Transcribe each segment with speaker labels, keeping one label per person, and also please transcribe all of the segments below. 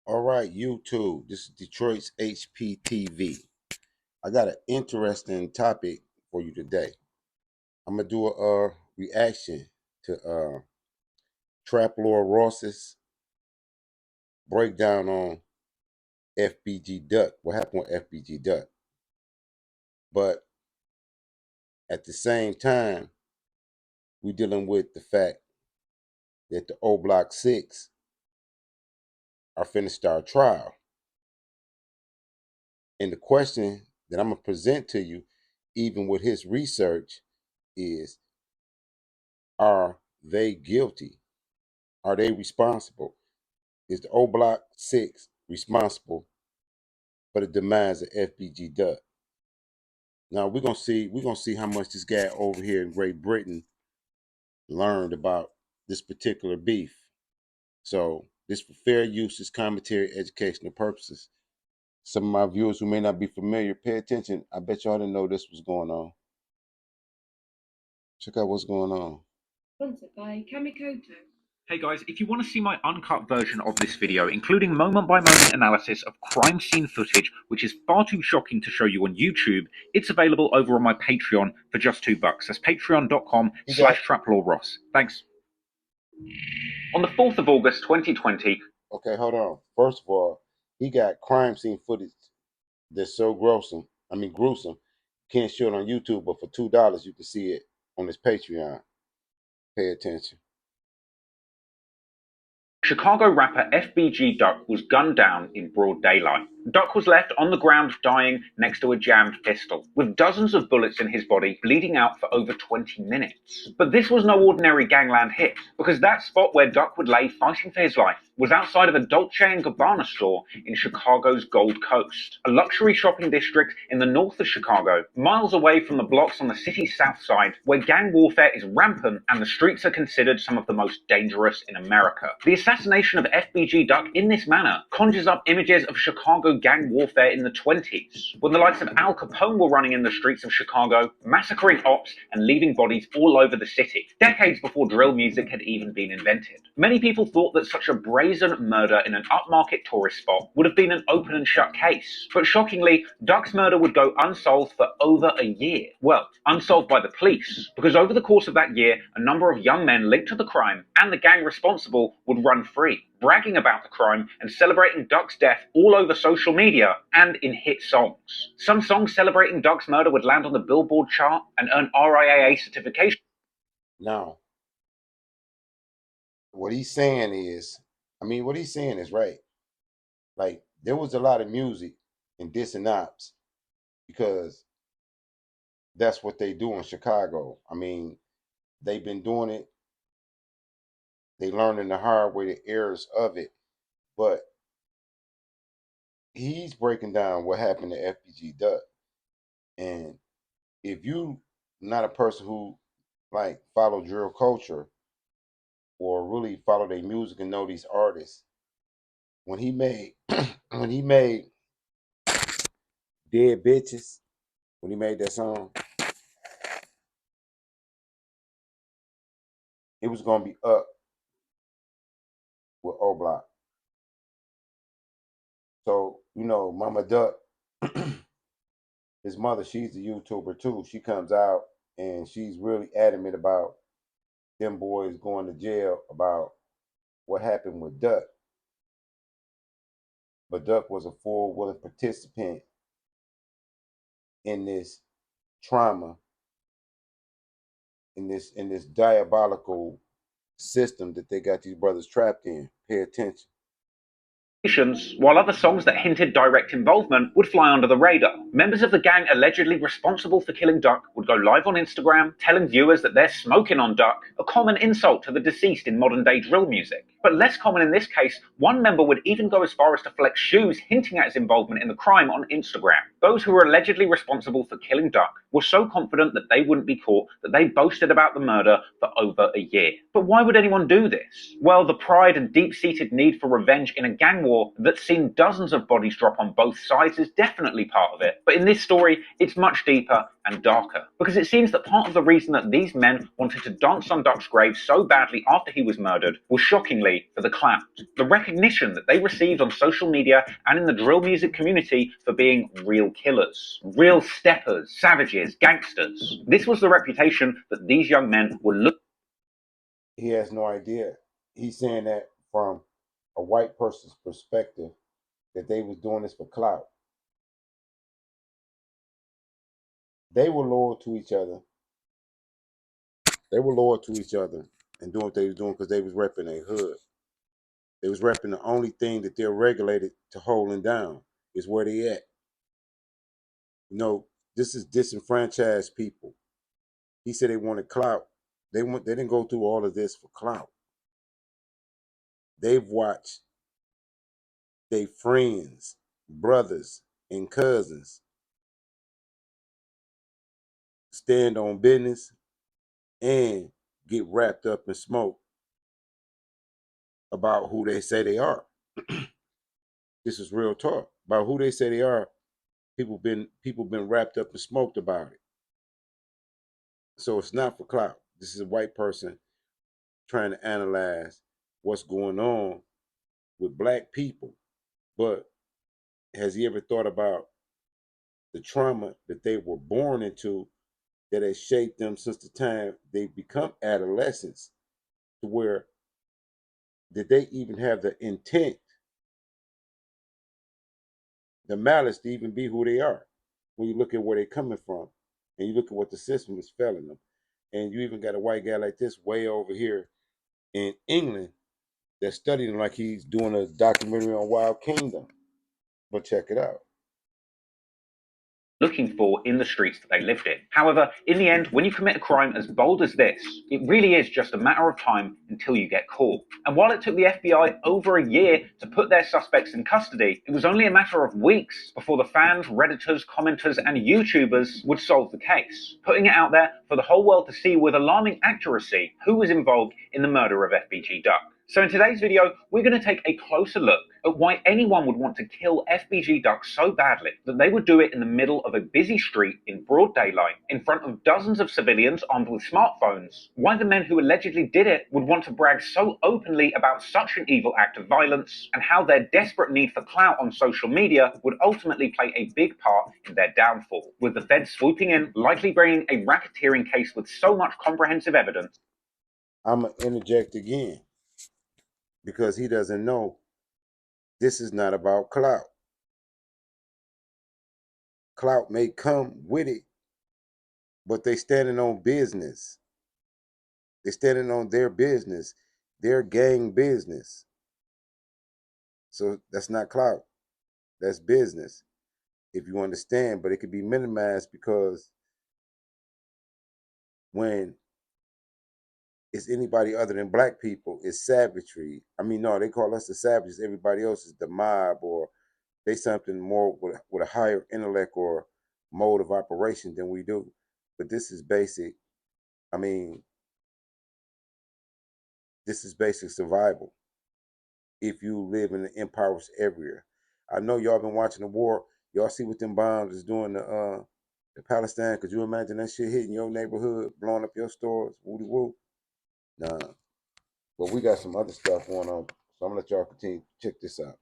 Speaker 1: All right, YouTube. This is Detroit's HPTV. I got an interesting topic for you today. I'm gonna do a reaction to Trap Lord Ross's breakdown on FBG Duck. What happened with FBG Duck? But at the same time, we're dealing with the fact that the O Block 6 are finna start trial. And the question that I'm gonna present to you, even with his research, is are they guilty? Are they responsible? Is the O Block 6 responsible for the demise of FBG Duck? Now we're gonna see how much this guy over here in Great Britain learned about this particular beef. So this for fair use, this commentary, educational purposes. Some of my viewers who may not be familiar, pay attention. I bet y'all didn't know this was going on. Check out what's going on.
Speaker 2: Sponsored by Kamikoto.
Speaker 3: Hey guys, if you want to see my uncut version of this video, including moment-by-moment analysis of crime scene footage, which is far too shocking to show you on YouTube, it's available over on my Patreon for just $2. That's patreon.com/traplawross. Thanks. On the 4th of August 2020...
Speaker 1: Okay, hold on. First of all, he got crime scene footage that's so gruesome. Can't show it on YouTube, but for $2 you can see it on his Patreon. Pay attention.
Speaker 3: Chicago rapper FBG Duck was gunned down in broad daylight. Duck was left on the ground dying next to a jammed pistol, with dozens of bullets in his body bleeding out for over 20 minutes. But this was no ordinary gangland hit, because that spot where Duck would lay fighting for his life was outside of a Dolce & Gabbana store in Chicago's Gold Coast, a luxury shopping district in the north of Chicago, miles away from the blocks on the city's south side, where gang warfare is rampant and the streets are considered some of the most dangerous in America. The assassination of FBG Duck in this manner conjures up images of Chicago gang warfare in the 20s, when the likes of Al Capone were running in the streets of Chicago, massacring ops and leaving bodies all over the city, decades before drill music had even been invented. Many people thought that such a brazen murder in an upmarket tourist spot would have been an open and shut case, but shockingly, Duck's murder would go unsolved for over a year. Well, unsolved by the police, because over the course of that year, a number of young men linked to the crime and the gang responsible would run free, bragging about the crime and celebrating Duck's death all over social media and in hit songs. Some songs celebrating Duck's murder would land on the Billboard chart and earn RIAA certification.
Speaker 1: Now, what he's saying is right. Like, there was a lot of music in dissing ops because that's what they do in Chicago. They've been doing it. They learning the hard way, the errors of it. But he's breaking down what happened to FBG Duck. And if you not a person who like follow drill culture or really follow their music and know these artists, when he made when he made Dead Bitches, when he made that song, it was gonna be up with O Block. So, Mama Duck, his mother, she's a YouTuber too. She comes out and she's really adamant about them boys going to jail about what happened with Duck. But Duck was a full willing participant in this trauma, in this diabolical system that they got these brothers trapped in. Pay attention.
Speaker 3: While other songs that hinted direct involvement would fly under the radar. Members of the gang allegedly responsible for killing Duck would go live on Instagram, telling viewers that they're smoking on Duck, a common insult to the deceased in modern-day drill music. But less common in this case, one member would even go as far as to flex shoes hinting at his involvement in the crime on Instagram. Those who were allegedly responsible for killing Duck were so confident that they wouldn't be caught that they boasted about the murder for over a year. But why would anyone do this? Well, the pride and deep-seated need for revenge in a gang war that's seen dozens of bodies drop on both sides is definitely part of it. But in this story, it's much deeper and darker, because it seems that part of the reason that these men wanted to dance on Duck's grave so badly after he was murdered was, shockingly, purely for the clout. The recognition that they received on social media and in the drill music community for being real killers, real steppers, savages, gangsters. This was the reputation that these young men were looking.
Speaker 1: He has no idea. He's saying that from a white person's perspective, that they was doing this for clout. They were loyal to each other. They were loyal to each other and doing what they was doing because they was repping their hood. They was repping the only thing that they're regulated to holding down is where they at. You know, this is disenfranchised people. He said they wanted clout. They didn't go through all of this for clout. They've watched their friends, brothers, and cousins stand on business and get wrapped up in smoke about who they say they are. This is real talk. About who they say they are. People been wrapped up and smoked about it. So it's not for clout. This is a white person trying to analyze what's going on with black people. But has he ever thought about the trauma that they were born into that has shaped them since the time they become adolescents, to where did they even have the intent, the malice to even be who they are? When you look at where they're coming from and you look at what the system is failing them. And you even got a white guy like this way over here in England that's studying like he's doing a documentary on Wild Kingdom. But check it out.
Speaker 3: Looking for in the streets that they lived in. However, in the end, when you commit a crime as bold as this, it really is just a matter of time until you get caught. And while it took the FBI over a year to put their suspects in custody, it was only a matter of weeks before the fans, Redditors, commenters, and YouTubers would solve the case, putting it out there for the whole world to see with alarming accuracy who was involved in the murder of FBG Duck. So in today's video, we're going to take a closer look at why anyone would want to kill FBG Duck so badly that they would do it in the middle of a busy street in broad daylight, in front of dozens of civilians armed with smartphones, why the men who allegedly did it would want to brag so openly about such an evil act of violence, and how their desperate need for clout on social media would ultimately play a big part in their downfall, with the feds swooping in, likely bringing a racketeering case with so much comprehensive evidence.
Speaker 1: I'm going to interject again because he doesn't know this is not about clout. Clout may come with it, but they standing on business. They standing on their business, their gang business. So that's not clout. That's business, if you understand. But it can be minimized because when it's anybody other than black people, it's savagery. I mean, no, they call us the savages. Everybody else is the mob, or they something more with a higher intellect or mode of operation than we do. But this is basic. I mean, this is basic survival. If you live in an impoverished area, I know y'all been watching the war. Y'all see what them bombs is doing to Palestine. Could you imagine that shit hitting your neighborhood, blowing up your stores? Woody woo. Nah. But we got some other stuff going on. So I'm gonna let y'all continue. Check this out.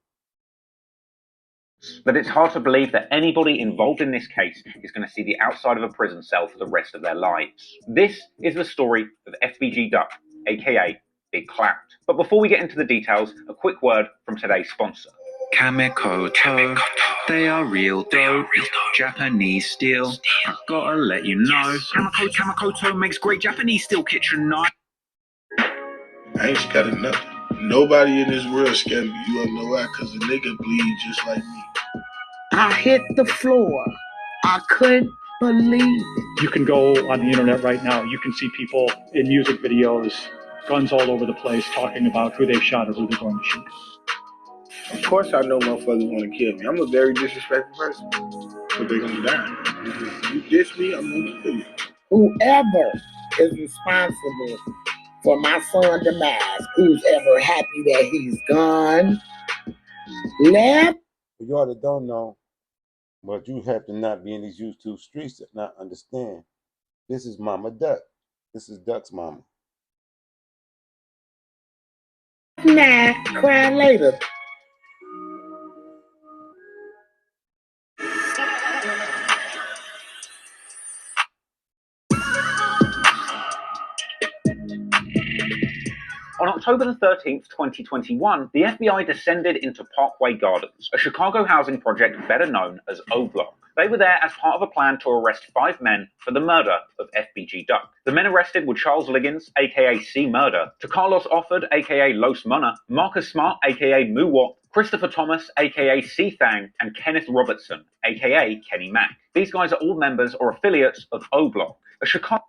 Speaker 3: That it's hard to believe that anybody involved in this case is going to see the outside of a prison cell for the rest of their lives. This is the story of FBG Duck, aka Big Clout. But before we get into the details, a quick word from today's sponsor.
Speaker 4: Kamekoto, they are real dope, Japanese steel, I gotta let you know.
Speaker 3: Kamekoto makes great Japanese steel kitchen knives.
Speaker 5: I ain't scared of nothing. Nobody in this world scared me. You wanna know why? Cause a nigga bleed just like me.
Speaker 6: I hit the floor. I couldn't believe it.
Speaker 7: You can go on the internet right now. You can see people in music videos, guns all over the place, talking about who they've shot or who they're going to shoot.
Speaker 5: Of course I know motherfuckers wanna kill me. I'm a very disrespectful person. But they gonna die. You diss me, I'm gonna kill you.
Speaker 6: Whoever is responsible for my son demise, who's ever happy that he's gone, left.
Speaker 1: For y'all that don't know, but you have to not be in these YouTube streets to not understand. This is Mama Duck. This is Duck's mama.
Speaker 6: Nah, cry later.
Speaker 3: On October the 13th, 2021, the FBI descended into Parkway Gardens, a Chicago housing project better known as O Block. They were there as part of a plan to arrest 5 men for the murder of FBG Duck. The men arrested were Charles Liggins, aka C Murder, to Carlos Offord, aka Los Munna, Marcus Smart, aka Moo Wop, Christopher Thomas, aka C Thang, and Kenneth Robertson, aka Kenny Mac. These guys are all members or affiliates of O Block, a Chicago.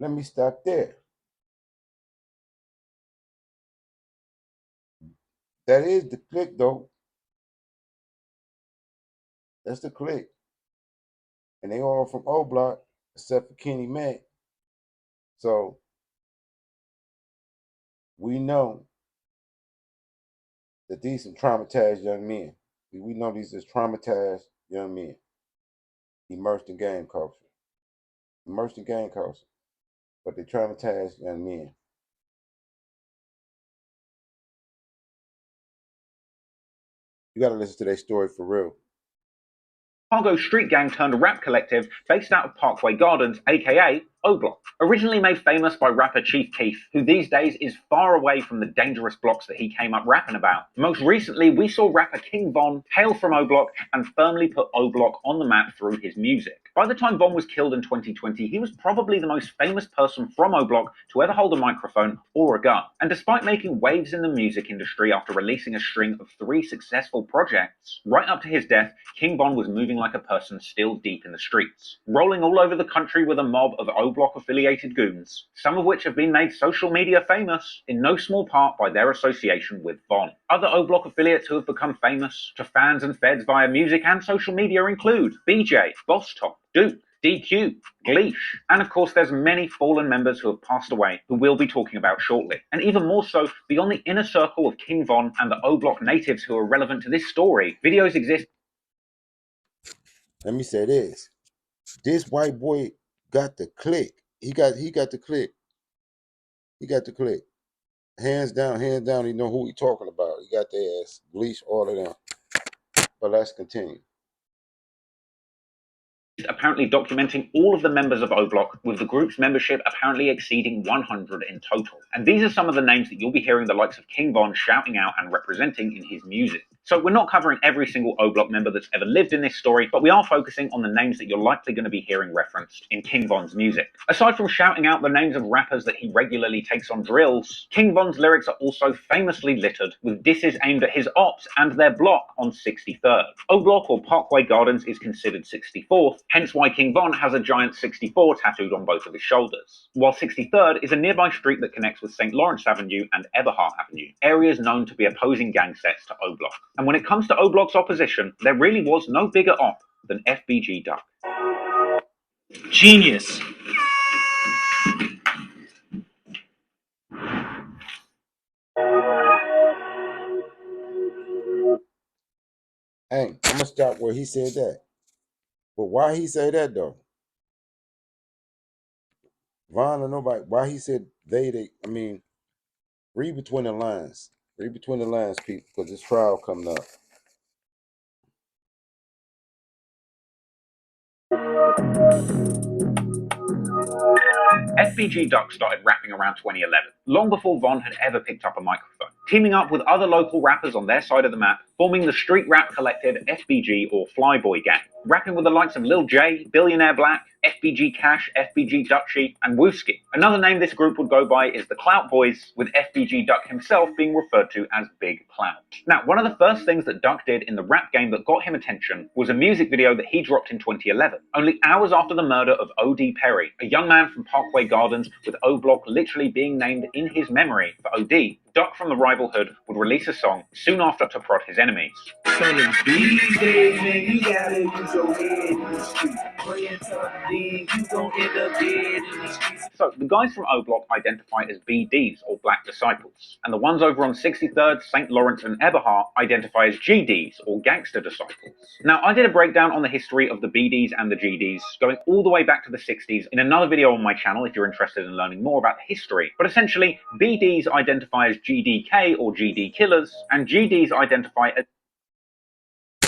Speaker 1: Let me stop there. That is the click, though. That's the click. And they all from O Block, except for Kenny Mac. So we know that these some traumatized young men. We know these as traumatized young men, immersed in gang culture. Immersed in gang culture. But they traumatized young men. You gotta listen to their story for real.
Speaker 3: Chicago street gang turned rap collective based out of Parkway Gardens, aka O Block. Originally made famous by rapper Chief Keef, who these days is far away from the dangerous blocks that he came up rapping about. Most recently, we saw rapper King Von hail from O Block and firmly put O Block on the map through his music. By the time Von was killed in 2020, he was probably the most famous person from O Block to ever hold a microphone or a gun. And despite making waves in the music industry after releasing a string of 3 successful projects, right up to his death, King Von was moving like a person still deep in the streets, rolling all over the country with a mob of O Block affiliated goons, some of which have been made social media famous, in no small part by their association with Von. Other O Block affiliates who have become famous to fans and feds via music and social media include BJ, Boss Top, Duke, DQ, Gleesh, and of course there's many fallen members who have passed away who we'll be talking about shortly. And even more so, beyond the inner circle of King Von and the O Block natives who are relevant to this story, videos exist.
Speaker 1: Let me say this. This white boy got the click. He got the click. He got the click. Hands down, he know who he talking about. He got their ass, bleach, all of them. But let's continue.
Speaker 3: Apparently documenting all of the members of O Block, with the group's membership apparently exceeding 100 in total. And these are some of the names that you'll be hearing the likes of King Von shouting out and representing in his music. So we're not covering every single O Block member that's ever lived in this story, but we are focusing on the names that you're likely going to be hearing referenced in King Von's music. Aside from shouting out the names of rappers that he regularly takes on drills, King Von's lyrics are also famously littered with disses aimed at his ops and their block on 63rd. O Block, or Parkway Gardens, is considered 64th, hence why King Von has a giant 64 tattooed on both of his shoulders, while 63rd is a nearby street that connects with St. Lawrence Avenue and Eberhart Avenue, areas known to be opposing gang sets to O Block. And when it comes to O Block's opposition, there really was no bigger op than FBG Duck.
Speaker 4: Genius.
Speaker 1: Hey, I'm gonna stop where he said that. But why he say that though? Von or nobody, why he said they, I mean, read between the lines. Read between the lines, people, because this trial coming up.
Speaker 3: FBG Duck started rapping around 2011, long before Von had ever picked up a microphone, teaming up with other local rappers on their side of the map, forming the street rap collective FBG or Flyboy Gang, rapping with the likes of Lil J, Billionaire Black, FBG Cash, FBG Dutchie, and Wooski. Another name this group would go by is the Clout Boys, with FBG Duck himself being referred to as Big Clout. Now, one of the first things that Duck did in the rap game that got him attention was a music video that he dropped in 2011, only hours after the murder of O.D. Perry, a young man from Parkway Gardens, with O Block literally being named in his memory for O.D. Duck from the rival hood would release a song soon after to prod his enemies.
Speaker 4: on the beat. These days, man, you gotta use your head in the street. Praying tough, then you gon' end up dead in the streets.
Speaker 3: So, the guys from O Block identify as BDs, or Black Disciples, and the ones over on 63rd, St. Lawrence and Eberhart identify as GDs, or Gangster Disciples. Now, I did a breakdown on the history of the BDs and the GDs, going all the way back to the 60s in another video on my channel if you're interested in learning more about the history. But essentially, BDs identify as GDK, or GD killers, and GDs identify as...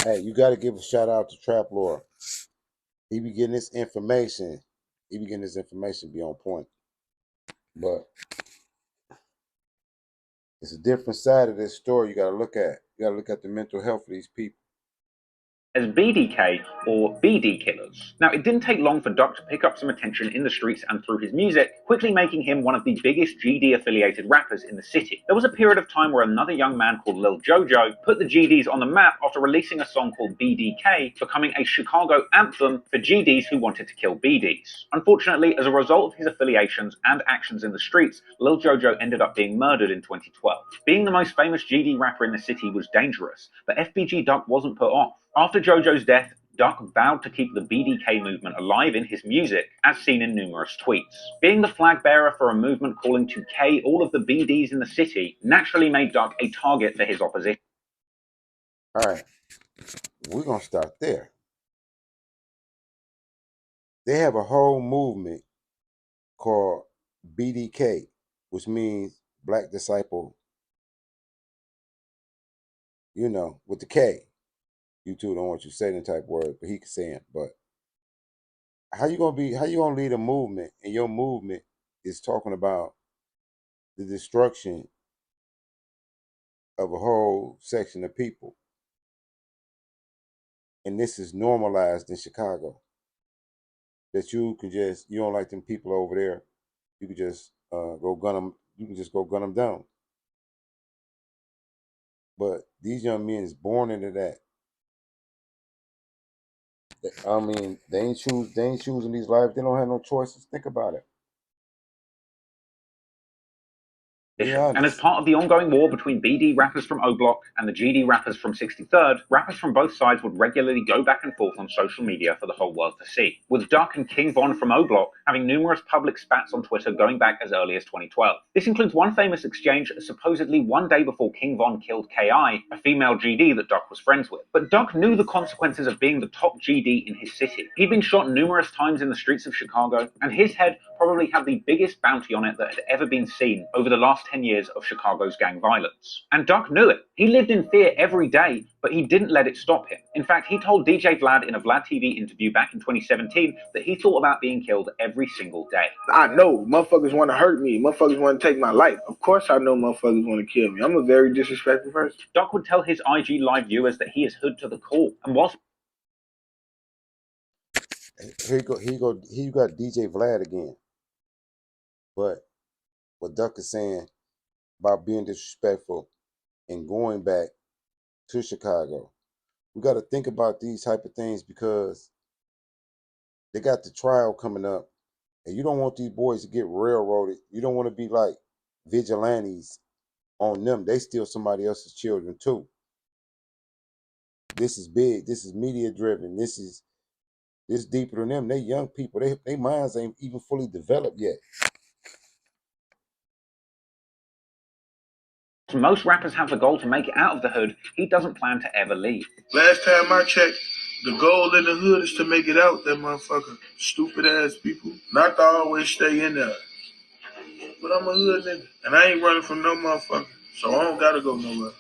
Speaker 1: Hey, you got to give a shout out to Trap Lore. He be getting this information. He be getting this information be on point. But it's a different side of this story you got to look at. You got to look at the mental health of these people.
Speaker 3: as BDK, or BD killers. Now, it didn't take long for Duck to pick up some attention in the streets and through his music, quickly making him one of the biggest GD-affiliated rappers in the city. There was a period of time where another young man called Lil Jojo put the GDs on the map after releasing a song called BDK, becoming a Chicago anthem for GDs who wanted to kill BDs. Unfortunately, as a result of his affiliations and actions in the streets, Lil Jojo ended up being murdered in 2012. Being the most famous GD rapper in the city was dangerous, but FBG Duck wasn't put off. After Jojo's death, Duck vowed to keep the BDK movement alive in his music, as seen in numerous tweets. Being the flag bearer for a movement calling to K all of the BDs in the city naturally made Duck a target for his opposition.
Speaker 1: All right, we're going to start there. They have a whole movement called BDK, which means Black Disciple, you know, with the K. YouTube don't want you to say that type word, but he can say it. But how you gonna lead a movement and your movement is talking about the destruction of a whole section of people? And this is normalized in Chicago. That you don't like them people over there, you can just go gun them. You can just go gun them down. But these young men is born into that. I mean, they ain't choosing these lives. They don't have no choices. Think about it. Be
Speaker 3: And as
Speaker 1: honest.
Speaker 3: part of the ongoing war between BD rappers from O Block and the GD rappers from 63rd, rappers from both sides would regularly go back and forth on social media for the whole world to see, with Duck and King Von from O Block having numerous public spats on Twitter going back as early as 2012. This includes one famous exchange supposedly one day before King Von killed KI, a female GD that Duck was friends with. But Duck knew the consequences of being the top GD in his city. He'd been shot numerous times in the streets of Chicago, and his head probably had the biggest bounty on it that had ever been seen over the last 10 years of Chicago's gang violence. And Duck knew it. He lived in fear every day, but he didn't let it stop him. In fact, he told DJ Vlad in a Vlad TV interview back in 2017 that he thought about being killed every single day.
Speaker 5: I know motherfuckers want to hurt me. Motherfuckers want to take my life. Of course I know motherfuckers want to kill me. I'm a very disrespectful person.
Speaker 3: Duck would tell his IG Live viewers that he is hood to the core, and whilst
Speaker 1: Here you got DJ Vlad again. But what Duck is saying about being disrespectful and going back to Chicago, we got to think about these type of things because they got the trial coming up, and you don't want these boys to get railroaded. You don't want to be like vigilantes on them. They steal somebody else's children too. This is big. This is media driven. This deeper than them. They young people. They minds ain't even fully developed yet.
Speaker 3: most rappers have the goal to make it out of the hood, he doesn't plan to ever leave.
Speaker 5: Last time I checked, the goal in the hood is to make it out, that motherfucker. Stupid ass people. Not to always stay in there. But I'm a hood nigga. And I ain't running from no motherfucker. So I don't gotta go nowhere.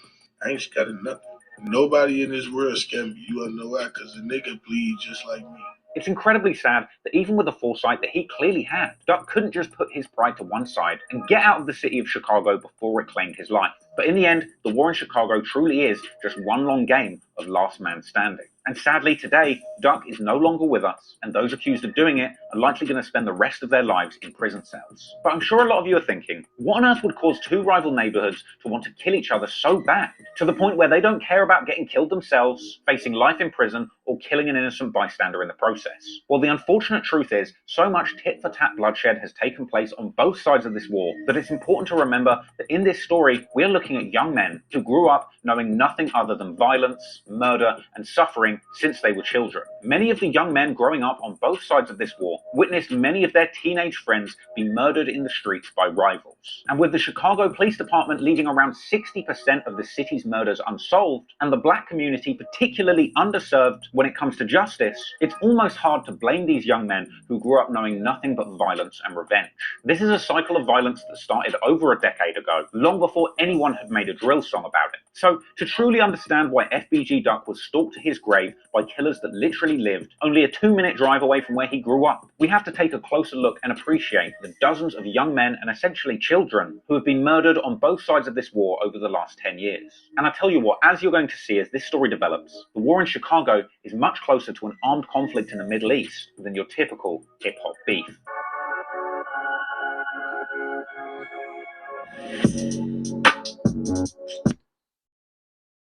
Speaker 5: I ain't scared of nothing. Nobody in this world scared me. You wanna know why? Cause the nigga bleed just like me.
Speaker 3: It's incredibly sad that even with the foresight that he clearly had, Duck couldn't just put his pride to one side and get out of the city of Chicago before it claimed his life. But in the end, the war in Chicago truly is just one long game of last man standing. And sadly today, Duck is no longer with us, and those accused of doing it are likely going to spend the rest of their lives in prison cells. But I'm sure a lot of you are thinking, what on earth would cause two rival neighborhoods to want to kill each other so bad, to the point where they don't care about getting killed themselves, facing life in prison, or killing an innocent bystander in the process? Well, the unfortunate truth is, so much tit-for-tat bloodshed has taken place on both sides of this war that it's important to remember that in this story, we are looking at young men who grew up knowing nothing other than violence, murder, and suffering since they were children. Many of the young men growing up on both sides of this war witnessed many of their teenage friends be murdered in the streets by rivals. And with the Chicago Police Department leaving around 60% of the city's murders unsolved, and the black community particularly underserved when it comes to justice, it's almost hard to blame these young men who grew up knowing nothing but violence and revenge. This is a cycle of violence that started over a decade ago, long before anyone had made a drill song about it. So, to truly understand why FBG Duck was stalked to his grave by killers that literally lived only a 2-minute drive away from where he grew up, we have to take a closer look and appreciate the dozens of young men and essentially children who have been murdered on both sides of this war over the last 10 years. And I tell you what, as you're going to see as this story develops, the war in Chicago is much closer to an armed conflict in the Middle East than your typical hip-hop beef.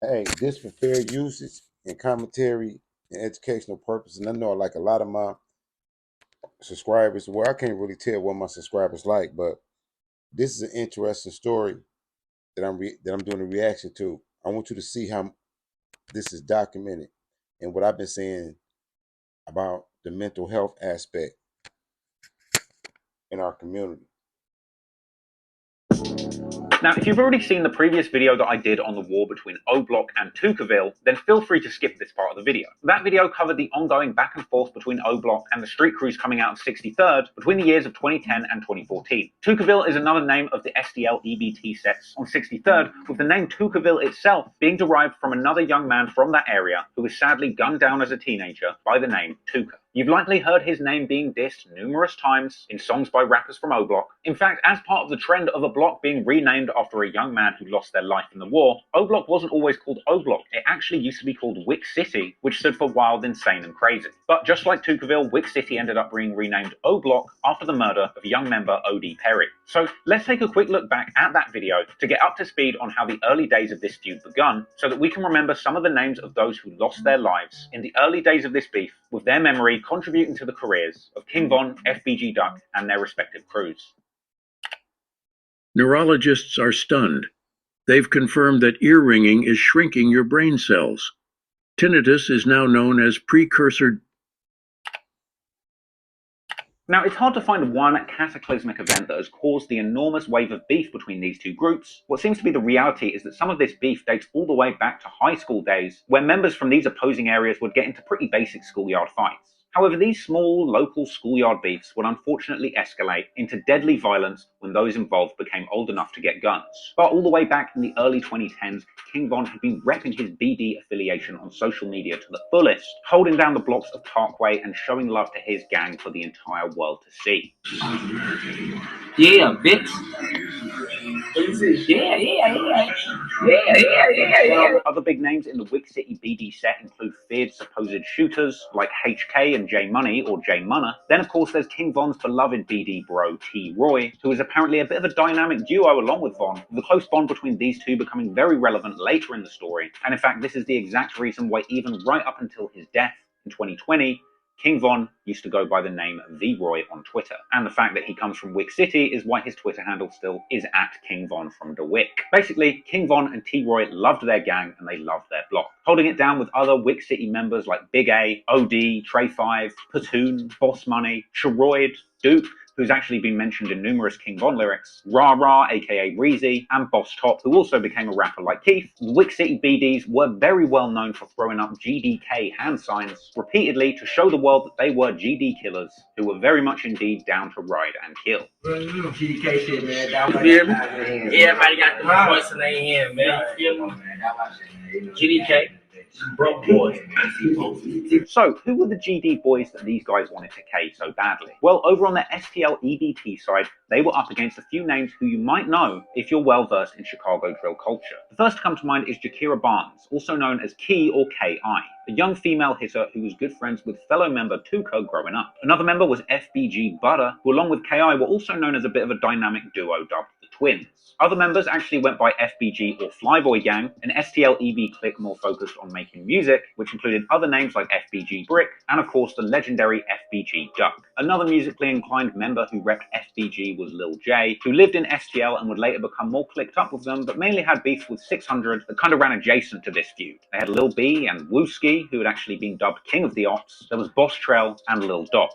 Speaker 1: Hey, this for fair usage and commentary and educational purposes. And I know like a lot of my subscribers, well, I can't really tell what my subscribers like, but this is an interesting story that I'm doing a reaction to. I want you to see how this is documented and what I've been saying about the mental health aspect in our community.
Speaker 3: Now, if you've already seen the previous video that I did on the war between O-Block and Tuckerville, then feel free to skip this part of the video. That video covered the ongoing back and forth between O-Block and the street crews coming out of 63rd between the years of 2010 and 2014. Tuckerville is another name of the SDL EBT sets on 63rd, with the name Tuckerville itself being derived from another young man from that area who was sadly gunned down as a teenager by the name Tucker. You've likely heard his name being dissed numerous times in songs by rappers from O-Block. In fact, as part of the trend of a block being renamed after a young man who lost their life in the war, O-Block wasn't always called O-Block. It actually used to be called Wick City, which stood for Wild, Insane, and Crazy. But just like Tuckerville, Wick City ended up being renamed O-Block after the murder of young member O.D. Perry. So let's take a quick look back at that video to get up to speed on how the early days of this feud begun, so that we can remember some of the names of those who lost their lives in the early days of this beef, with their memory contributing to the careers of King Von, FBG Duck, and their respective crews.
Speaker 8: Neurologists are stunned. They've confirmed that ear ringing is shrinking your brain cells. Tinnitus is now known as precursor.
Speaker 3: Now, it's hard to find one cataclysmic event that has caused the enormous wave of beef between these two groups. What seems to be the reality is that some of this beef dates all the way back to high school days, where members from these opposing areas would get into pretty basic schoolyard fights. However, these small, local schoolyard beefs would unfortunately escalate into deadly violence when those involved became old enough to get guns. But all the way back in the early 2010s, King Von had been repping his BD affiliation on social media to the fullest, holding down the blocks of Parkway and showing love to his gang for the entire world to see.
Speaker 4: Yeah, bitch. Yeah.
Speaker 3: Other big names in the Wick City BD set include feared supposed shooters like HK and J Money or J Munna. Then of course there's King Von's beloved BD bro T Roy, who is apparently a bit of a dynamic duo along with Von, with the close bond between these two becoming very relevant later in the story. And in fact, this is the exact reason why even right up until his death in 2020, King Von used to go by the name V-Roy on Twitter. And the fact that he comes from Wick City is why his Twitter handle still is @KingVon from the Wick. Basically, King Von and T-Roy loved their gang and they loved their block, holding it down with other Wick City members like Big A, OD, Trey 5, Platoon, Boss Money, Sharoid, Duke, who's actually been mentioned in numerous King Von lyrics, Rah Rah, aka Reezy, and Boss Top, who also became a rapper like Keith. The Wick City BDs were very well known for throwing up GDK hand signs repeatedly to show the world that they were GD killers, who were very much indeed down to ride and kill.
Speaker 4: GDK shit, man. Everybody got the voice in their hand, man. GDK. Broke boys.
Speaker 3: So, who were the GD boys that these guys wanted to K so badly? Well, over on the STL EBT side, they were up against a few names who you might know if you're well versed in Chicago drill culture. The first to come to mind is Jakira Barnes, also known as Key or KI, a young female hitter who was good friends with fellow member Tuka growing up. Another member was FBG Butter, who along with KI were also known as a bit of a dynamic duo dubbed the Twins. Other members actually went by FBG or Flyboy Gang, an STL EB clique more focused on making music, which included other names like FBG Brick, and of course the legendary FBG Duck. Another musically inclined member who repped FBG was Lil J, who lived in STL and would later become more clicked up with them, but mainly had beef with 600 that kind of ran adjacent to this feud. They had Lil B and Wooski, who had actually been dubbed King of the Ops. There was Boss Trell and Lil Doc.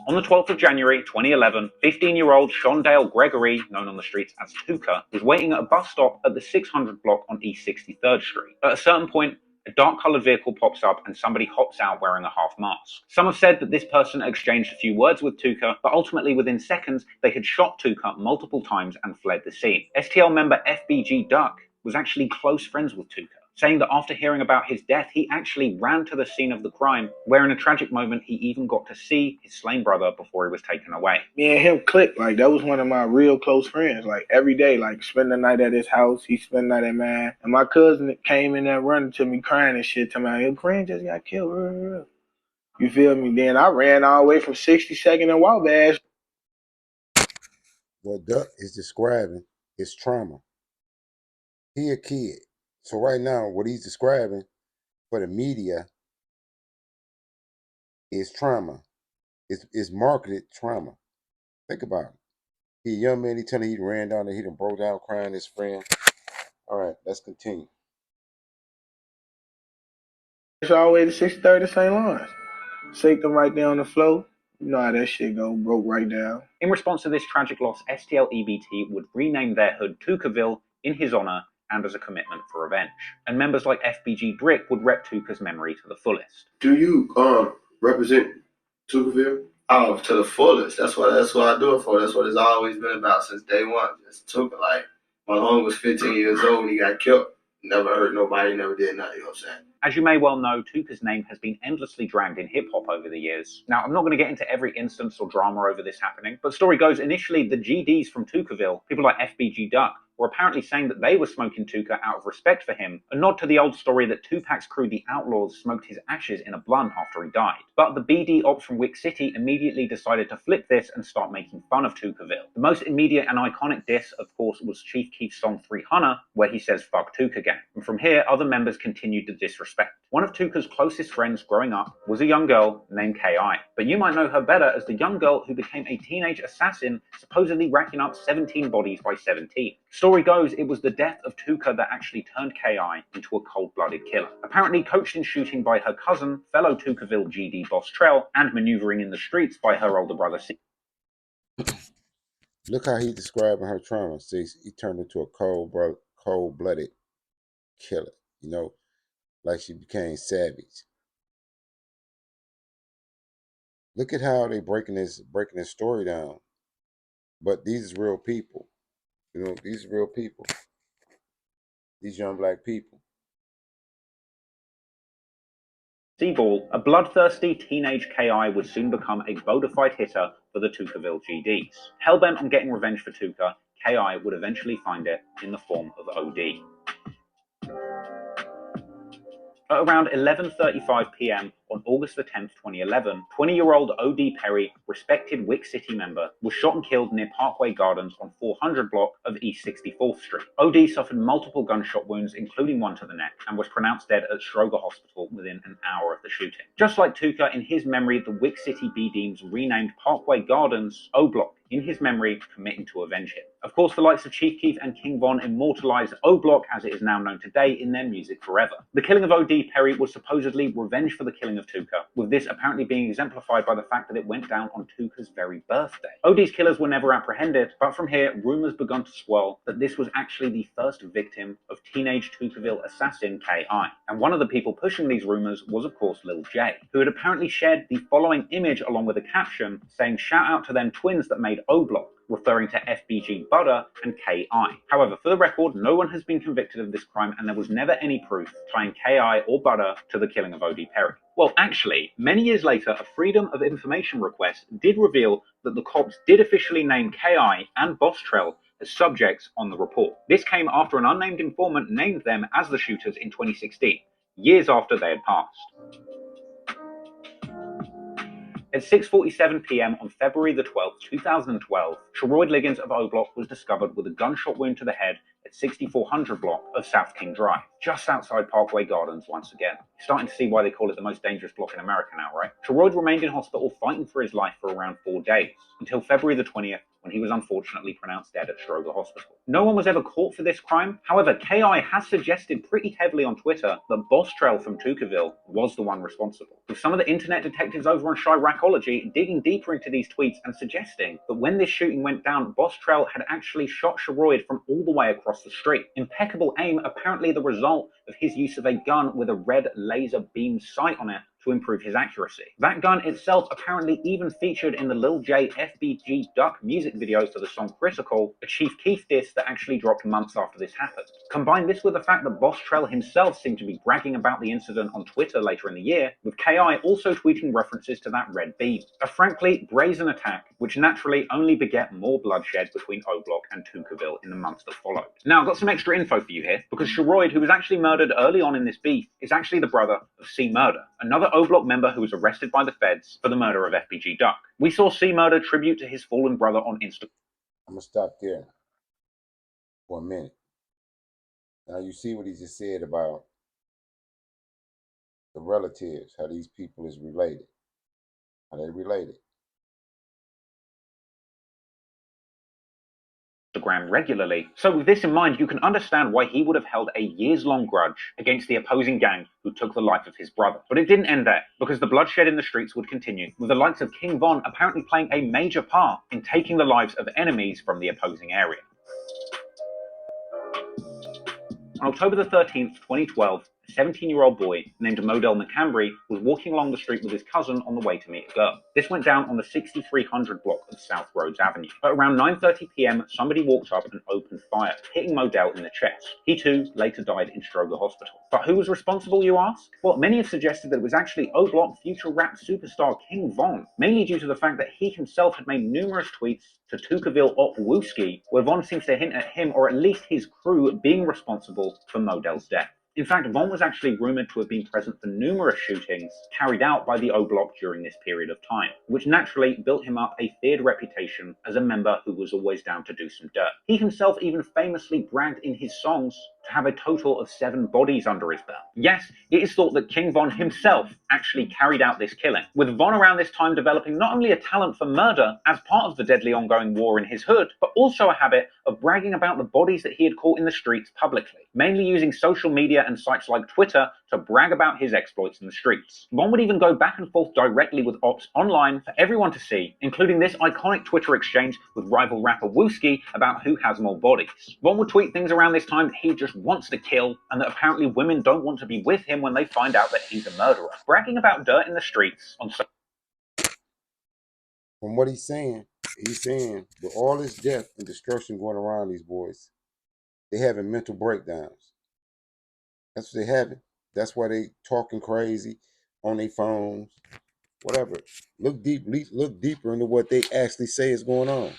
Speaker 3: On the 12th of January 2011, 15-year-old Shondale Gregory, known on the streets as Tuka, was waiting at a bus stop at the 600 block on East 63rd Street. At a certain point, a dark-coloured vehicle pops up and somebody hops out wearing a half mask. Some have said that this person exchanged a few words with Tuka, but ultimately within seconds, they had shot Tuka multiple times and fled the scene. STL member FBG Duck was actually close friends with Tuka, saying that after hearing about his death, he actually ran to the scene of the crime, where in a tragic moment, he even got to see his slain brother before he was taken away.
Speaker 9: Me and him clicked. Like, that was one of my real close friends. Like, every day, like, spend the night at his house. He spent the night at mine. And my cousin came in there running to me, crying and shit, to me, your friend just got killed. You feel me? Then I ran all the way from 62nd and Wabash.
Speaker 1: What Duck is describing is trauma. He a kid. So right now, what he's describing for the media is trauma. It's marketed trauma. Think about it. He a young man, he telling he ran down there, he done broke down crying his friend. All right, let's continue.
Speaker 9: It's all the way to 63rd to St. Lawrence. Shake them right there on the floor. You know how that shit go, broke right down.
Speaker 3: In response to this tragic loss, STL EBT would rename their hood Tukaville in his honor and as a commitment for revenge. And members like FBG Brick would rep Tuka's memory to the fullest.
Speaker 10: Do you represent Tukaville?
Speaker 11: Oh, to the fullest. That's what I do it for. That's what it's always been about since day one. Just took it. Like, my homie was 15 years old when he got killed. Never hurt nobody, never did nothing, you know what I'm saying?
Speaker 3: As you may well know, Tuka's name has been endlessly dragged in hip-hop over the years. Now, I'm not going to get into every instance or drama over this happening, but story goes, initially, the GDs from Tukaville, people like FBG Duck, were apparently saying that they were smoking Tuka out of respect for him, a nod to the old story that Tupac's crew, the Outlaws, smoked his ashes in a blunt after he died. But the BD ops from Wick City immediately decided to flip this and start making fun of Tukaville. The most immediate and iconic diss, of course, was Chief Keef's song 300, where he says "fuck Tuka gang." And from here, other members continued the disrespect. One of Tuka's closest friends growing up was a young girl named KI, but you might know her better as the young girl who became a teenage assassin, supposedly racking up 17 bodies by 17. Story goes, it was the death of Tuka that actually turned KI into a cold-blooded killer. Apparently coached in shooting by her cousin, fellow Tukaville GD boss Trell, and maneuvering in the streets by her older brother C.
Speaker 1: Look how he's describing her trauma. See, he turned into a cold-blooded killer. You know, like she became savage. Look at how they breaking this story down. But these is real people. You know, these are real people. These young black people.
Speaker 3: Seaball, a bloodthirsty teenage KI would soon become a bona fide hitter for the Tukaville GDs. Hellbent on getting revenge for Tuka, KI would eventually find it in the form of OD. At around 11:35 p.m. on August the 10th, 2011, 20-year-old O.D. Perry, respected Wick City member, was shot and killed near Parkway Gardens on 400 block of East 64th Street. O.D. suffered multiple gunshot wounds, including one to the neck, and was pronounced dead at Schroger Hospital within an hour of the shooting. Just like Tuka, in his memory, the Wick City B-Deans renamed Parkway Gardens O-Block in his memory, committing to avenge him. Of course, the likes of Chief Keef and King Von immortalized O-Block, as it is now known today, in their music forever. The killing of O.D. Perry was supposedly revenge for the killing of Tuka, with this apparently being exemplified by the fact that it went down on Tuka's very birthday. O.D.'s killers were never apprehended, but from here, rumors begun to swirl that this was actually the first victim of teenage Tukaville assassin K.I. And one of the people pushing these rumors was, of course, Lil J, who had apparently shared the following image along with a caption saying, "Shout out to them twins that made O-Block." referring to FBG Butter and KI. However, for the record, no one has been convicted of this crime and there was never any proof tying KI or Butter to the killing of O.D. Perry. Well, actually, many years later, a Freedom of Information request did reveal that the cops did officially name KI and Bostrel as subjects on the report. This came after an unnamed informant named them as the shooters in 2016, years after they had passed. At 6:47 p.m. on February the 12th, 2012, Sherroyd Liggins of O Block was discovered with a gunshot wound to the head at 6400 block of South King Drive, just outside Parkway Gardens once again. You're starting to see why they call it the most dangerous block in America now, right? Sherroyd remained in hospital fighting for his life for around 4 days, until February the 20th, when he was unfortunately pronounced dead at Stroger Hospital. No one was ever caught for this crime. However, KI has suggested pretty heavily on Twitter that Bostrel from Tuckerville was the one responsible, with some of the internet detectives over on Chiracology digging deeper into these tweets and suggesting that when this shooting went down, Bostrel had actually shot Sherroyd from all the way across the street. Impeccable aim, apparently the result of his use of a gun with a red laser beam sight on it to improve his accuracy. That gun itself apparently even featured in the Lil J FBG Duck music video for the song Critical, a Chief Keef diss that actually dropped months after this happened. Combine this with the fact that Bostrel himself seemed to be bragging about the incident on Twitter later in the year, with KI also tweeting references to that red beam. A frankly brazen attack, which naturally only beget more bloodshed between O Block and Tuckerville in the months that followed. Now, I've got some extra info for you here, because Sherroyd, who was actually murdered early on in this beef, is actually the brother of C Murder, another O Block member who was arrested by the feds for the murder of FBG Duck. We saw C Murder tribute to his fallen brother on Instagram.
Speaker 1: I'm going to stop there for a minute. Now, you see what he just said about the relatives, how these people is related, how they related.
Speaker 3: Regularly. So with this in mind, you can understand why he would have held a years-long grudge against the opposing gang who took the life of his brother. But it didn't end there, because the bloodshed in the streets would continue, with the likes of King Von apparently playing a major part in taking the lives of enemies from the opposing area. On October the 13th, 2012, a 17-year-old boy named Modell McCambry was walking along the street with his cousin on the way to meet a girl. This went down on the 6300 block of South Rhodes Avenue. At around 9:30 p.m, somebody walked up and opened fire, hitting Modell in the chest. He too later died in Stroger Hospital. But who was responsible, you ask? Well, many have suggested that it was actually O Block future rap superstar King Von, mainly due to the fact that he himself had made numerous tweets to Tuckerville Op Wooski, where Von seems to hint at him, or at least his crew, being responsible for Modell's death. In fact, Von was actually rumored to have been present for numerous shootings carried out by the O Block during this period of time, which naturally built him up a feared reputation as a member who was always down to do some dirt. He himself even famously bragged in his songs to have a total of 7 bodies under his belt. Yes, it is thought that King Von himself actually carried out this killing, with Von around this time developing not only a talent for murder as part of the deadly ongoing war in his hood, but also a habit of bragging about the bodies that he had caught in the streets publicly, mainly using social media and sites like Twitter to brag about his exploits in the streets. Von would even go back and forth directly with ops online for everyone to see, including this iconic Twitter exchange with rival rapper Wooski about who has more bodies. Von would tweet things around this time that he just wants to kill, and that apparently women don't want to be with him when they find out that he's a murderer. Bragging about dirt in the streets on
Speaker 1: From what he's saying with all this death and destruction going around these boys, they having mental breakdowns. That's what they having. That's why they talking crazy on their phones, whatever. Look deeper into what they actually say is going on.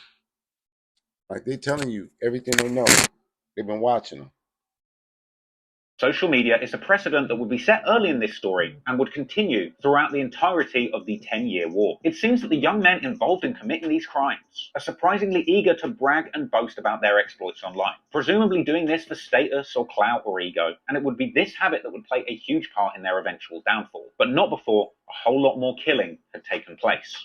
Speaker 1: Like they telling you everything they know. They've been watching them.
Speaker 3: social media is a precedent that would be set early in this story and would continue throughout the entirety of the 10-year war. It seems that the young men involved in committing these crimes are surprisingly eager to brag and boast about their exploits online, presumably doing this for status or clout or ego, and it would be this habit that would play a huge part in their eventual downfall, but not before a whole lot more killing had taken place.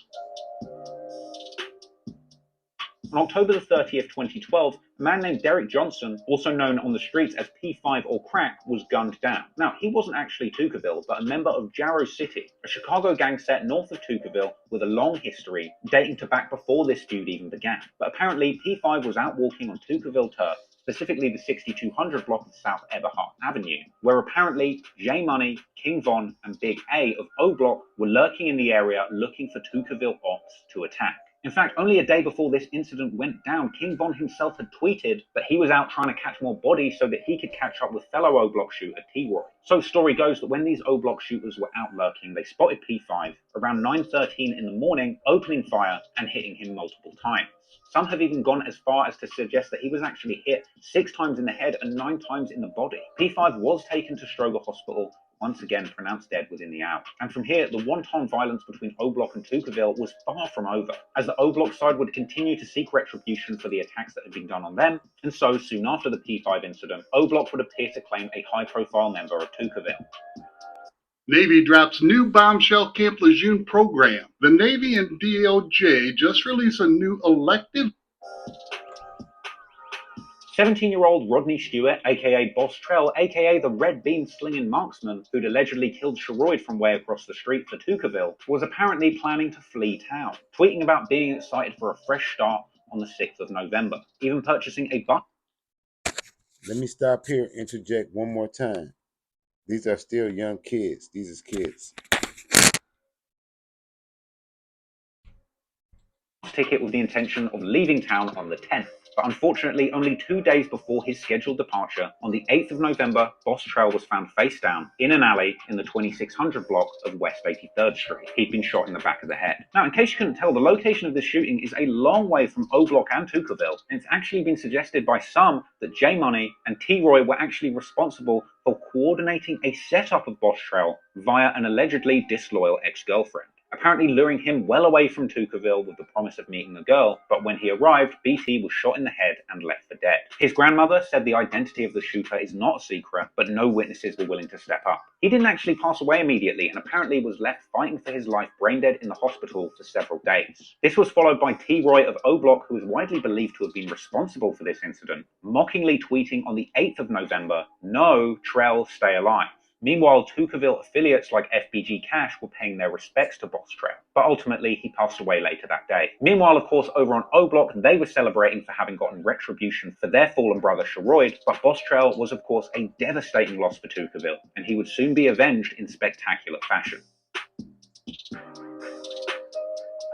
Speaker 3: On October the 30th, 2012, a man named Derek Johnson, also known on the streets as P5 or Crack, was gunned down. Now, he wasn't actually Tuckerville, but a member of Jarrow City, a Chicago gang set north of Tuckerville with a long history dating to back before this feud even began. But apparently, P5 was out walking on Tuckerville turf, specifically the 6200 block of South Eberhart Avenue, where apparently J Money, King Von, and Big A of O Block were lurking in the area looking for Tuckerville ops to attack. In fact, only a day before this incident went down, King Von himself had tweeted that he was out trying to catch more bodies so that he could catch up with fellow O-Block shooter T-Roy. So story goes that when these O-Block shooters were out lurking, they spotted P5 around 9:13 in the morning, opening fire and hitting him multiple times. Some have even gone as far as to suggest that he was actually hit 6 times in the head and 9 times in the body. P5 was taken to Stroger Hospital, once again pronounced dead within the hour. And from here, the wanton violence between O-Block and Tuckerville was far from over, as the O-Block side would continue to seek retribution for the attacks that had been done on them, and so soon after the P5 incident, O-Block would appear to claim a high-profile member of Tuckerville.
Speaker 12: Navy drops new bombshell Camp Lejeune program. The Navy and DOJ just released a new elective
Speaker 3: 17-year-old Rodney Stewart, aka Boss Trell, aka the Red Beam slinging marksman who'd allegedly killed Sherroyd from way across the street for Tuckerville, was apparently planning to flee town, tweeting about being excited for a fresh start on the 6th of November, even purchasing a bus.
Speaker 1: Let me stop here and interject one more time. These are still young kids. These is kids.
Speaker 3: Ticket with the intention of leaving town on the 10th. But unfortunately, only 2 days before his scheduled departure, on the 8th of November, Boss Trell was found face down in an alley in the 2600 block of West 83rd Street. He'd been shot in the back of the head. Now, in case you couldn't tell, the location of this shooting is a long way from O-Block and Tuckerville, and it's actually been suggested by some that J Money and T-Roy were actually responsible for coordinating a setup of Boss Trell via an allegedly disloyal ex-girlfriend, apparently luring him well away from Tuckerville with the promise of meeting a girl, but when he arrived, BT was shot in the head and left for dead. His grandmother said the identity of the shooter is not a secret, but no witnesses were willing to step up. He didn't actually pass away immediately and apparently was left fighting for his life brain dead in the hospital for several days. This was followed by T-Roy of O-Block, who is widely believed to have been responsible for this incident, mockingly tweeting on the 8th of November, "No, Trell, stay alive." Meanwhile, Tuckerville affiliates like FBG Cash were paying their respects to Boss Trell, but ultimately he passed away later that day. Meanwhile, of course, over on O-Block, they were celebrating for having gotten retribution for their fallen brother Sherroyd, but Boss Trell was of course a devastating loss for Tuckerville, and he would soon be avenged in spectacular fashion.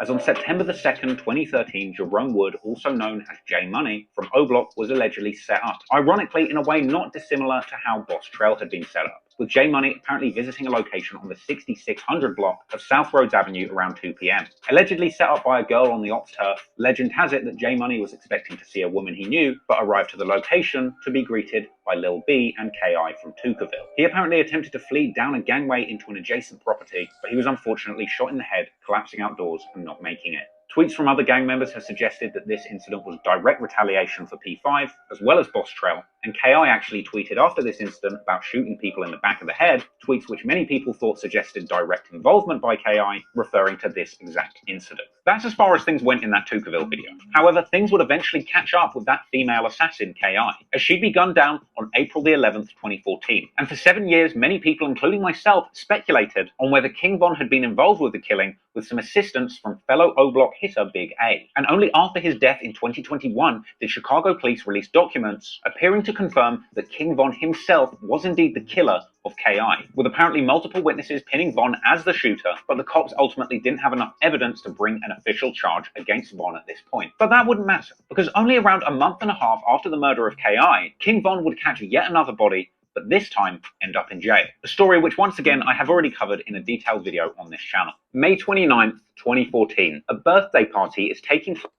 Speaker 3: As on September the 2nd, 2013, Jerome Wood, also known as J Money, from O-Block was allegedly set up, ironically in a way not dissimilar to how Boss Trell had been set up, with J Money apparently visiting a location on the 6600 block of South Rhodes Avenue around 2 p.m. Allegedly set up by a girl on the ops turf, legend has it that J Money was expecting to see a woman he knew, but arrived to the location to be greeted by Lil B and KI from Tuckerville. He apparently attempted to flee down a gangway into an adjacent property, but he was unfortunately shot in the head, collapsing outdoors and not making it. Tweets from other gang members have suggested that this incident was direct retaliation for P5, as well as Boss Trell, and KI actually tweeted after this incident about shooting people in the back of the head, tweets which many people thought suggested direct involvement by KI, referring to this exact incident. That's as far as things went in that Tuckerville video. However, things would eventually catch up with that female assassin, KI, as she'd be gunned down on April the 11th, 2014. And for 7 years, many people, including myself, speculated on whether King Von had been involved with the killing with some assistance from fellow O-Block hitter Big A. And only after his death in 2021 did Chicago police release documents appearing to confirm that King Von himself was indeed the killer of KI, with apparently multiple witnesses pinning Von as the shooter, but the cops ultimately didn't have enough evidence to bring an official charge against Von at this point. But that wouldn't matter, because only around a month and a half after the murder of KI, King Von would catch yet another body, but this time end up in jail. A story which once again I have already covered in a detailed video on this channel. May 29th, 2014, a birthday party is taking place.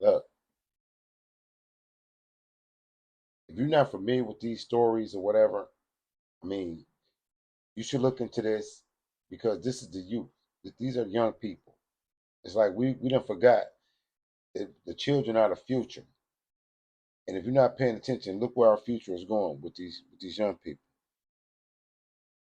Speaker 1: Look, if you're not familiar with these stories or whatever, I mean, you should look into this, because this is the youth. These are young people. It's like we done forgot that the children are the future. And if you're not paying attention, look where our future is going with these young people.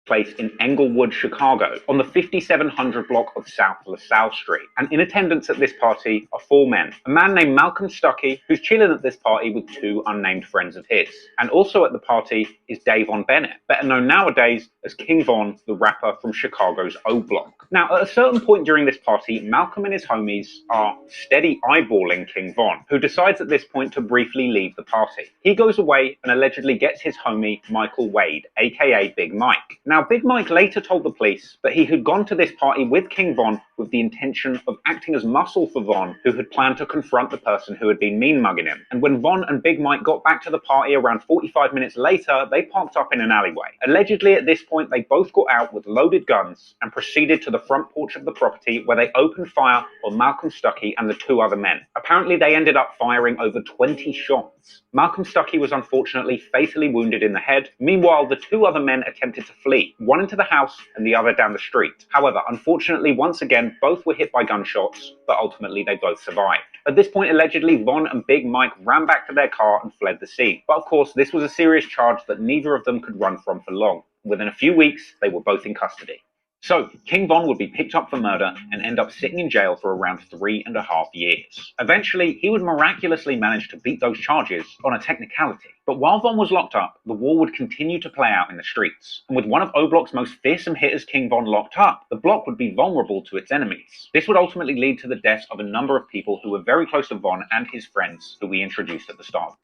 Speaker 3: Place in Englewood, Chicago, on the 5700 block of South LaSalle Street. And in attendance at this party are 4 men. A man named Malcolm Stuckey, who's chilling at this party with 2 unnamed friends of his. And also at the party is Davon Bennett, better known nowadays as King Von, the rapper from Chicago's O-Block. Now, at a certain point during this party, Malcolm and his homies are steady eyeballing King Von, who decides at this point to briefly leave the party. He goes away and allegedly gets his homie Michael Wade, aka Big Mike. Now, Now, Big Mike later told the police that he had gone to this party with King Von with the intention of acting as muscle for Von, who had planned to confront the person who had been mean-mugging him. And when Von and Big Mike got back to the party around 45 minutes later, they parked up in an alleyway. Allegedly, at this point, they both got out with loaded guns and proceeded to the front porch of the property, where they opened fire on Malcolm Stuckey and the two other men. Apparently, they ended up firing over 20 shots. Malcolm Stuckey was unfortunately fatally wounded in the head. Meanwhile, the two other men attempted to flee, one into the house and the other down the street. However, unfortunately, once again, both were hit by gunshots, but ultimately they both survived. At this point, allegedly, Von and Big Mike ran back to their car and fled the scene. But of course, this was a serious charge that neither of them could run from for long. Within a few weeks, they were both in custody. So, King Von would be picked up for murder and end up sitting in jail for around 3.5 years. Eventually, he would miraculously manage to beat those charges on a technicality. But while Von was locked up, the war would continue to play out in the streets. And with one of O-Block's most fearsome hitters, King Von, locked up, the block would be vulnerable to its enemies. This would ultimately lead to the deaths of a number of people who were very close to Von and his friends, who we introduced at the start.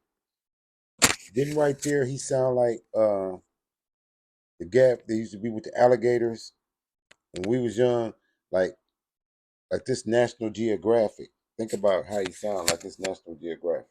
Speaker 1: Didn't right there he sound like the gap they used to be with the alligators when we was young, like this National Geographic. Think about how he sound like this National Geographic.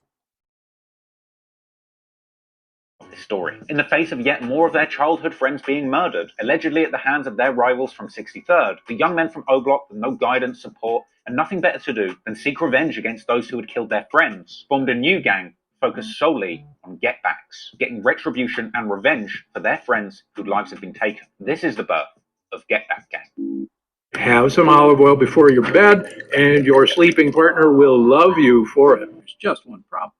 Speaker 3: This story, in the face of yet more of their childhood friends being murdered, allegedly at the hands of their rivals from 63rd, the young men from O-Block, with no guidance, support, and nothing better to do than seek revenge against those who had killed their friends, formed a new gang focused solely on get-backs, getting retribution and revenge for their friends whose lives had been taken. This is the birth of Get Back Gang.
Speaker 8: Have some olive oil before your bed, and your sleeping partner will love you for it. There's just one problem.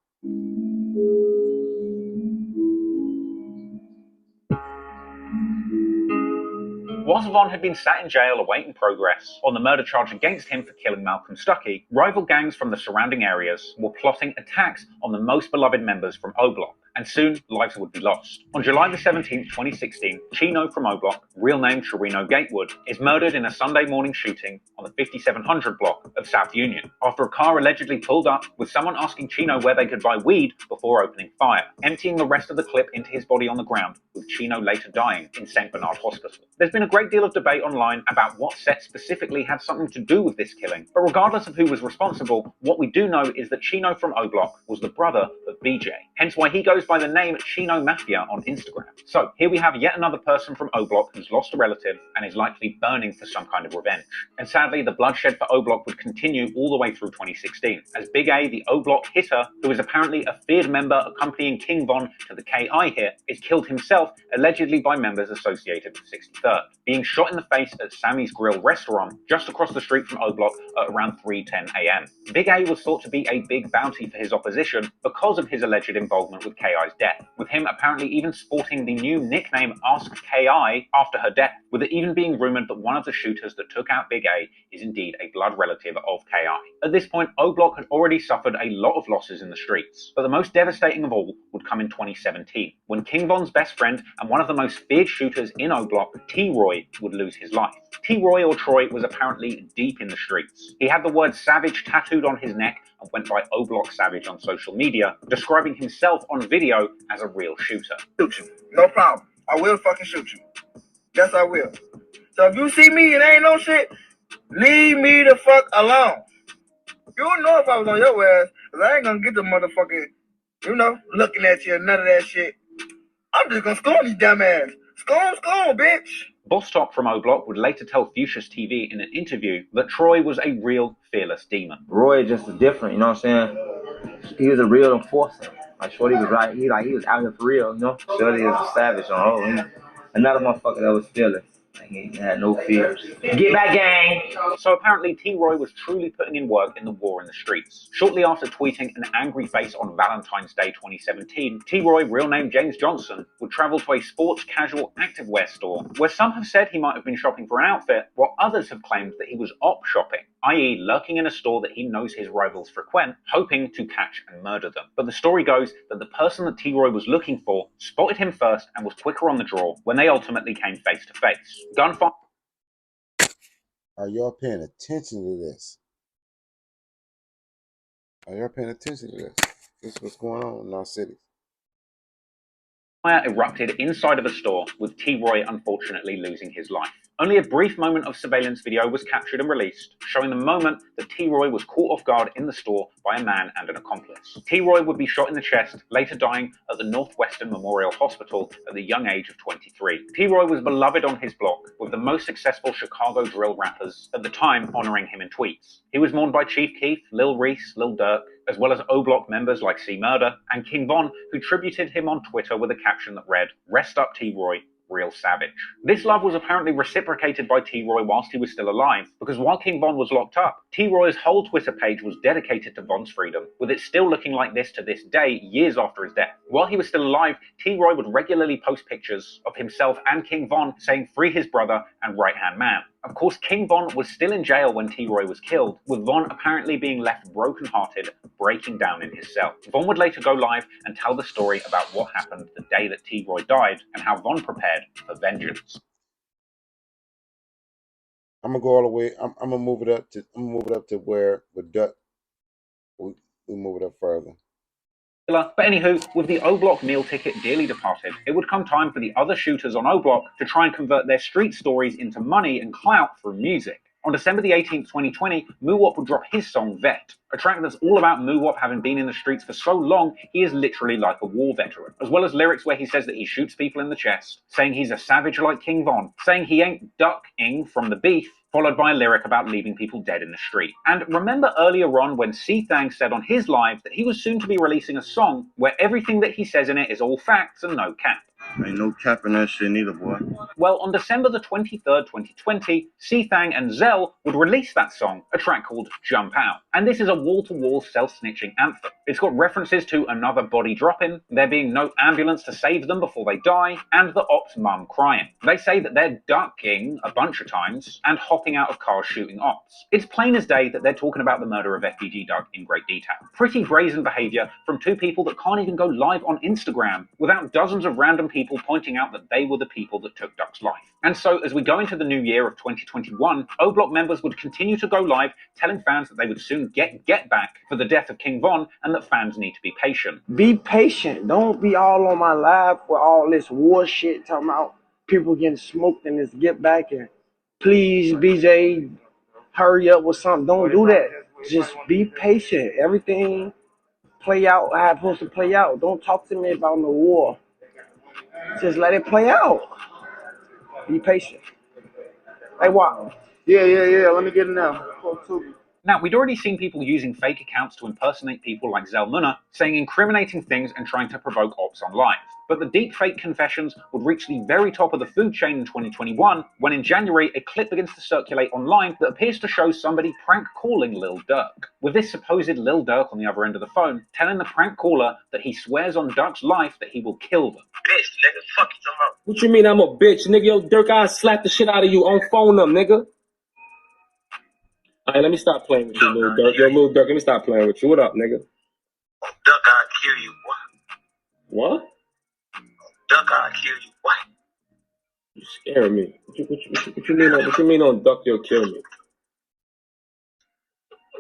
Speaker 3: Whilst Von had been sat in jail awaiting progress on the murder charge against him for killing Malcolm Stuckey, rival gangs from the surrounding areas were plotting attacks on the most beloved members from O-Block, and soon lives would be lost. On July the 17th, 2016, Chino from O-Block, real name Chirino Gatewood, is murdered in a Sunday morning shooting on the 5700 block of South Union, after a car allegedly pulled up with someone asking Chino where they could buy weed before opening fire, emptying the rest of the clip into his body on the ground, with Chino later dying in St. Bernard Hospital. There's been a great deal of debate online about what set specifically had something to do with this killing, but regardless of who was responsible, what we do know is that Chino from O-Block was the brother of BJ, hence why he goes by the name Chino Mafia on Instagram. So here we have yet another person from O-Block who's lost a relative and is likely burning for some kind of revenge. And sadly, the bloodshed for O-Block would continue all the way through 2016, as Big A, the O-Block hitter, who is apparently a feared member accompanying King Von to the KI hit, is killed himself, allegedly by members associated with 63rd, being shot in the face at Sammy's Grill restaurant just across the street from O-Block at around 3:10 a.m. Big A was thought to be a big bounty for his opposition because of his alleged involvement with KI's death, with him apparently even sporting the new nickname Ask KI after her death, with it even being rumoured that one of the shooters that took out Big A is indeed a blood relative of KI. At this point, O-Block had already suffered a lot of losses in the streets, but the most devastating of all would come in 2017, when King Von's best friend and one of the most feared shooters in O-Block, T-Roy, would lose his life. T-Roy, or Troy, was apparently deep in the streets. He had the word Savage tattooed on his neck and went by O-Block Savage on social media, describing himself on video as a real shooter.
Speaker 9: Shoot you. No problem. I will fucking shoot you. Yes, I will. So if you see me and ain't no shit, leave me the fuck alone. You don't know if I was on your ass, because I ain't gonna get the motherfucking, looking at you and none of that shit. I'm just gonna scorn you dumb ass. Scorn, bitch.
Speaker 3: Boss Top from O-Block would later tell Fuchsia's TV in an interview that Troy was a real fearless demon.
Speaker 13: Roy just was different, you know what I'm saying? He was a real enforcer. Like Shorty was right, he was out here for real, Shorty was a savage on another motherfucker that was fearless. Like he had no fears. Get back, gang!
Speaker 3: So apparently T-Roy was truly putting in work in the war in the streets. Shortly after tweeting an angry face on Valentine's Day 2017, T-Roy, real name James Johnson, would travel to a sports casual activewear store, where some have said he might have been shopping for an outfit, while others have claimed that he was op shopping, i.e. lurking in a store that he knows his rivals frequent, hoping to catch and murder them. But the story goes that the person that T-Roy was looking for spotted him first and was quicker on the draw when they ultimately came face to face. Gunfire.
Speaker 1: Are y'all paying attention to this? Are y'all paying attention to this? This is what's going on in our cities.
Speaker 3: Fire erupted inside of a store, with T-Roy unfortunately losing his life. Only a brief moment of surveillance video was captured and released, showing the moment that T-Roy was caught off guard in the store by a man and an accomplice. T-Roy would be shot in the chest, later dying at the Northwestern Memorial Hospital at the young age of 23. T-Roy was beloved on his block, with the most successful Chicago drill rappers at the time honoring him in tweets. He was mourned by Chief Keef, Lil Reese, Lil Durk, as well as O-Block members like C Murder and King Von, who tributed him on Twitter with a caption that read, "Rest up T-Roy, real savage." This love was apparently reciprocated by T-Roy whilst he was still alive, because while King Von was locked up, T-Roy's whole Twitter page was dedicated to Von's freedom, with it still looking like this to this day, years after his death. While he was still alive, T-Roy would regularly post pictures of himself and King Von saying free his brother and right-hand man. Of course, King Von was still in jail when T-Roy was killed, with Von apparently being left broken-hearted, breaking down in his cell. Von would later go live and tell the story about what happened the day that T-Roy died and how Von prepared for vengeance.
Speaker 1: I'm gonna go all the way. I'm gonna move it up to. I'm gonna move it up to where with Duck. We move it up further.
Speaker 3: But anywho, with the O-Block meal ticket dearly departed, it would come time for the other shooters on O-Block to try and convert their street stories into money and clout through music. On December the 18th, 2020, Moo-Wop would drop his song Vet, a track that's all about Moo-Wop having been in the streets for so long he is literally like a war veteran, as well as lyrics where he says that he shoots people in the chest, saying he's a savage like King Von, saying he ain't ducking from the beef, followed by a lyric about leaving people dead in the street. And remember earlier on when C-Thang said on his live that he was soon to be releasing a song where everything that he says in it is all facts and no cap.
Speaker 11: Ain't no cap in that shit neither, boy.
Speaker 3: Well, on December the 23rd, 2020, C-Thang and Zell would release that song, a track called Jump Out. And this is a wall-to-wall self-snitching anthem. It's got references to another body dropping, there being no ambulance to save them before they die, and the ops mum crying. They say that they're ducking a bunch of times and hopping out of cars shooting ops. It's plain as day that they're talking about the murder of FBG Duck in great detail. Pretty brazen behaviour from two people that can't even go live on Instagram without dozens of random people pointing out that they were the people that took Duck's life. And so, as we go into the new year of 2021, O-Block members would continue to go live, telling fans that they would soon get back for the death of King Von, and that fans need to be patient.
Speaker 9: Be patient. Don't be all on my live with all this war shit talking about people getting smoked and this get back and please, BJ, hurry up with something. Don't do that. Just be patient. Everything play out how it's supposed to play out. Don't talk to me about no war. Just let it play out. Be patient. Hey, what? Yeah. Let me get in there.
Speaker 3: Now, we'd already seen people using fake accounts to impersonate people like Zelmuna, saying incriminating things and trying to provoke ops on live. But the deepfake confessions would reach the very top of the food chain in 2021, when in January a clip begins to circulate online that appears to show somebody prank calling Lil Durk, with this supposed Lil Durk on the other end of the phone telling the prank caller that he swears on Duck's life that he will kill them.
Speaker 11: Bitch, nigga, fuck you talking about.
Speaker 14: What you mean I'm a bitch, nigga? Yo, Dirk, I slap the shit out of you on phone them, nigga. Alright, let me stop playing with you, Lil Durk. Yo, Lil Durk, let me stop playing with you. What up, nigga?
Speaker 11: Duck, I'll kill you, boy.
Speaker 14: What?
Speaker 11: Duck, I'll kill you, boy.
Speaker 14: You scaring me. What you mean on Duck, you'll kill me?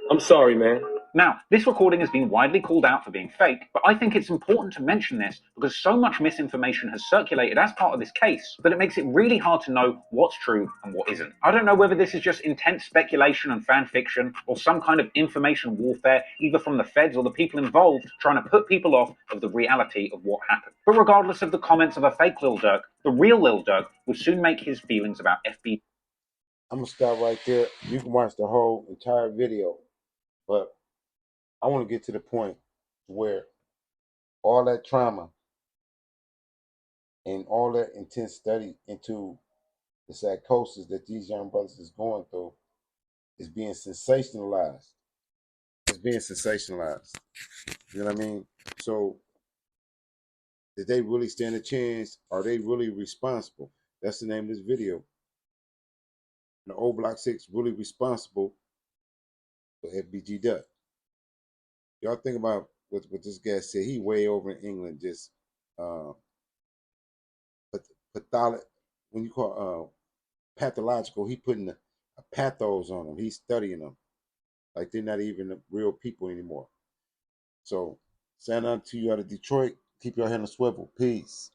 Speaker 14: I'm sorry, man.
Speaker 3: Now, this recording has been widely called out for being fake, but I think it's important to mention this because so much misinformation has circulated as part of this case that it makes it really hard to know what's true and what isn't. I don't know whether this is just intense speculation and fan fiction or some kind of information warfare, either from the feds or the people involved trying to put people off of the reality of what happened. But regardless of the comments of a fake Lil Durk, the real Lil Durk would soon make his feelings about FBG.
Speaker 1: I'm gonna stop right there. You can watch the whole entire video, but I want to get to the point where all that trauma and all that intense study into the psychosis that these young brothers is going through is being sensationalized. It's being sensationalized. You know what I mean? So, did they really stand a chance? Are they really responsible? That's the name of this video. The old Block 6 really responsible for FBG Duck. Y'all think about what this guy said. He way over in England, just pathologic. When you call pathological, he putting a pathos on them. He's studying them like they're not even real people anymore. So, sign out to you out of Detroit. Keep your head on a swivel. Peace.